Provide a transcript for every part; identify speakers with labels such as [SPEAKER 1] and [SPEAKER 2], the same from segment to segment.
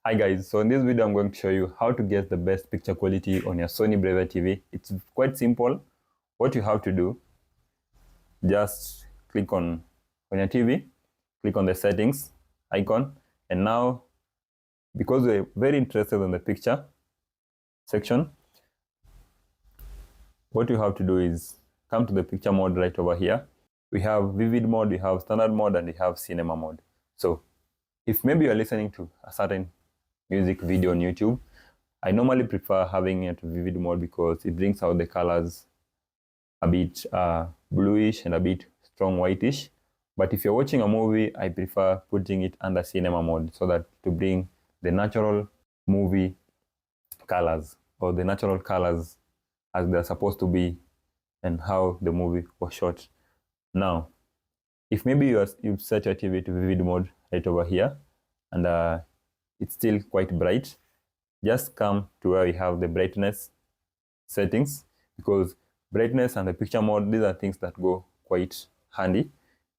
[SPEAKER 1] Hi guys, so in this video I'm going to show you how to get the best picture quality on your Sony Bravia TV. It's quite simple. What you have to do, just click on your TV, click on the settings icon, and now because we're very interested in the picture section, what you have to do is come to the picture mode right over here. We have vivid mode, we have standard mode, and we have cinema mode. So if maybe you're listening to a certain music video on YouTube, I normally prefer having it vivid mode because it brings out the colors a bit bluish and a bit strong whitish. But if you're watching a movie, I prefer putting it under cinema mode so that to bring the natural movie colors or the natural colors as they're supposed to be and how the movie was shot. Now, if maybe you've set your TV to vivid mode right over here and it's still quite bright, just come to where we have the brightness settings, because brightness and the picture mode, these are things that go quite handy.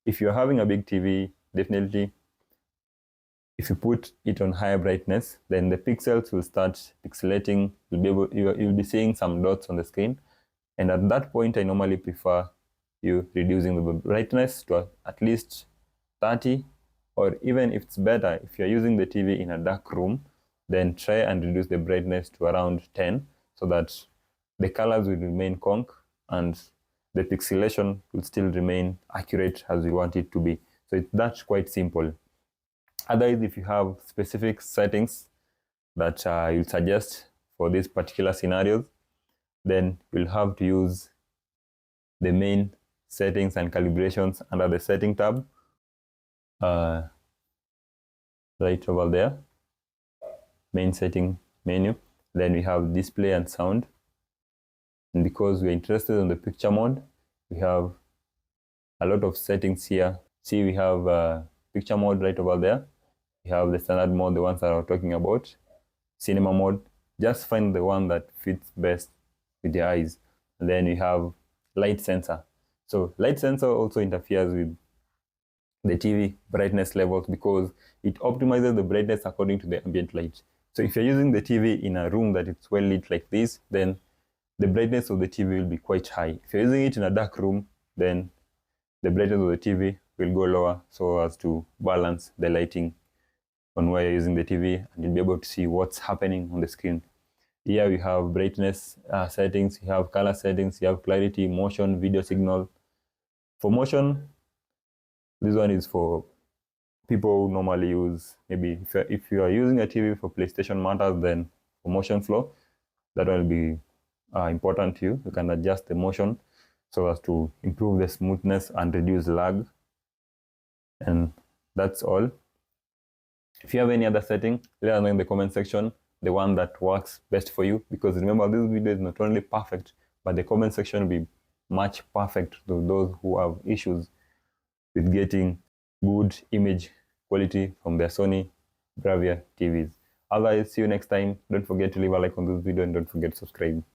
[SPEAKER 1] If you're having a big TV, definitely if you put it on higher brightness, then the pixels will start pixelating. You'll be seeing some dots on the screen, and at that point I normally prefer you reducing the brightness to at least 30, or even if it's better, if you're using the TV in a dark room, then try and reduce the brightness to around 10 so that the colors will remain conk and the pixelation will still remain accurate as we want it to be. So that's quite simple. Otherwise, if you have specific settings that you'll suggest for these particular scenarios, then you'll have to use the main settings and calibrations under the setting tab. Right over there, main setting menu. Then we have display and sound, and because we're interested in the picture mode, we have a lot of settings here. See, we have picture mode right over there, we have the standard mode, the ones that I'm talking about, cinema mode. Just find the one that fits best with your eyes. And then we have light sensor. So light sensor also interferes with the TV brightness levels because it optimizes the brightness according to the ambient light. So if you're using the TV in a room that it's well lit like this, then the brightness of the TV will be quite high. If you're using it in a dark room, then the brightness of the TV will go lower so as to balance the lighting on where you're using the TV, and you'll be able to see what's happening on the screen. Here we have brightness settings, you have color settings, you have clarity, motion, video signal. For motion, this one is for people who normally use, maybe if you are using a TV for PlayStation matters, then for motion flow, that will be important to you. You can adjust the motion so as to improve the smoothness and reduce lag. And that's all. If you have any other setting, let us know in the comment section the one that works best for you, because remember, this video is not only perfect, but the comment section will be much perfect to those who have issues with getting good image quality from their Sony Bravia TVs. Otherwise, see you next time. Don't forget to leave a like on this video and don't forget to subscribe.